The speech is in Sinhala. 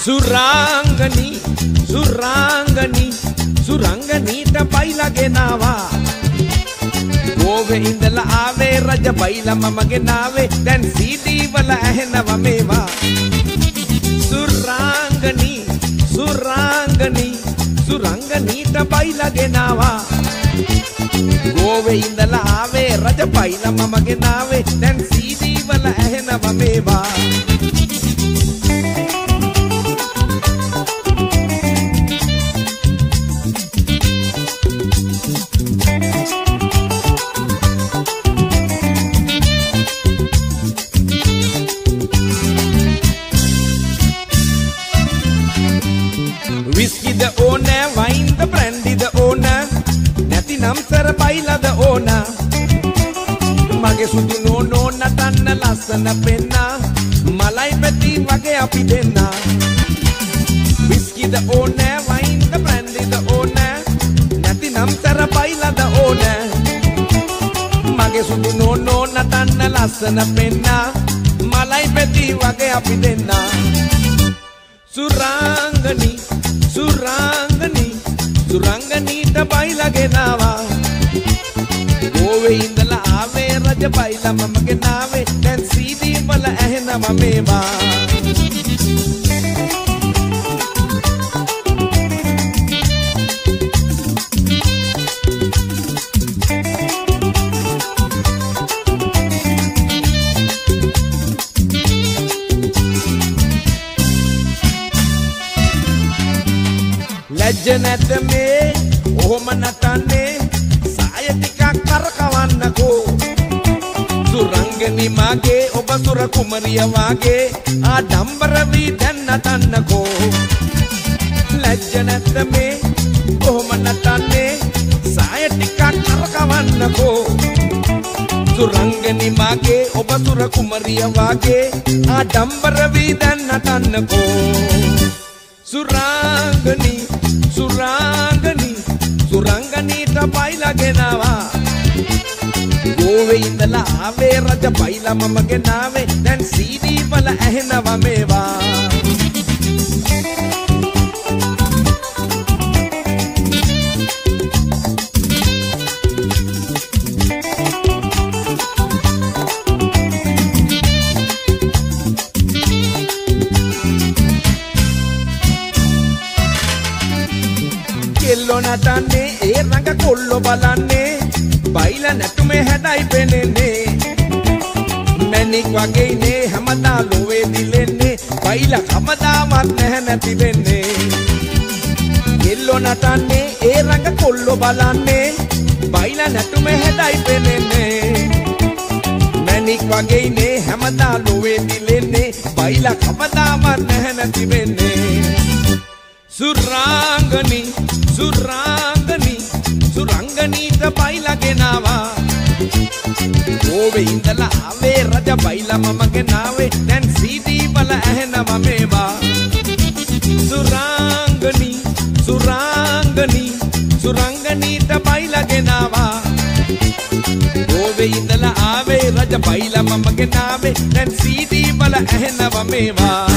සුරංගනී සුරංගනී සුරංගනීට බයිලා ගෙනාවා ගෝවේ ඉඳලා ආවේ රජ බයිලා මම ගෙනාවේ දැන් CD වල ඇහෙනවා මේවා සුරංගනී සුරංගනී සුරංගනීට බයිලා ගෙනාවා ගෝවේ ඉඳලා ආවේ රජ බයිලා මම ගෙනාවේ දැන් CD වල ඇහෙනවා මේවා Whiskey the owner, wine the brandy the owner, නැතිනම් සර බයිලාද owner. මගේ සුදු නෝනෝ නටන්න ලස්සන පෙන්න, මලයි පැටි වගේ අපි දෙන්න. Whiskey the owner, wine the brandy the owner, නැතිනම් සර බයිලාද owner. මගේ සුදු නෝනෝ නටන්න ලස්සන පෙන්න, මලයි පැටි වගේ අපි දෙන්න. සුරංගනී සුරංගනී සුරංගනීට බයිලා ගෙනාවා ගෝවේ ඉඳලා ආවේ රජ බයිලා මම ගෙනාවේ දැන් CD වල ඇහෙනවා මේවා ලැජ්ජ නැත මේ ඔහොම නටන්නේ සාය ටිකක් කරකවන්නකෝ සුරංගනී මාගේ ඔබ සුර කුමරිය වාගේ ආඩම්බර වී දැන් නටන්නකෝ ලැජ්ජ නැත මේ ඔහොම නටන්නේ සාය ටිකක් කරකවන්නකෝ සුරංගනී මාගේ ඔබ සුර කුමරිය වාගේ ආඩම්බර වී දැන් නටන්නකෝ සුරංගනී සුරංගනී සුරංගනීට බයිලා ගෙනාවා ගෝවේ ඉඳලා ආවේ රජ බයිලා මම ගෙනාවේ දැන් CD වල ඇහෙනවා මේවා කෙල්ලෝ නටන්නේ ඒ රඟ කොල්ලෝ බලන්නේ බයිලා නැටුමේ හැඩයි පෙනෙන්නේ මැණික් වගේ ඉන්නේ හැමදා ලෝවේ දිලෙන්නේ බයිලා කවදාවත් නැහැ නැති වෙන්නේ කෙල්ලෝ නටන්නේ ඒ රඟ කොල්ලෝ බලන්නේ බයිලා නැටුමේ හැඩයි පෙනෙන්නේ මැණික් වගේ ඉන්නේ හැමදා ලෝවේ දිලෙන්නේ බයිලා කවදාවත් නැහැ නැති වෙන්නේ සුරංගනී සුරංගනී සුරංගනීට බයිලා ගෙනාවා ගෝවේ ඉඳලා ආවේ රජ බයිලා මම ගෙනාවේ දැන් CD වල ඇහෙනවා මේවා සුරංගනී සුරංගනී සුරංගනීට බයිලා ගෙනාවා ගෝවේ ඉඳලා ආවේ රජ බයිලා මම ගෙනාවේ දැන් CD වල ඇහෙනවා මේවා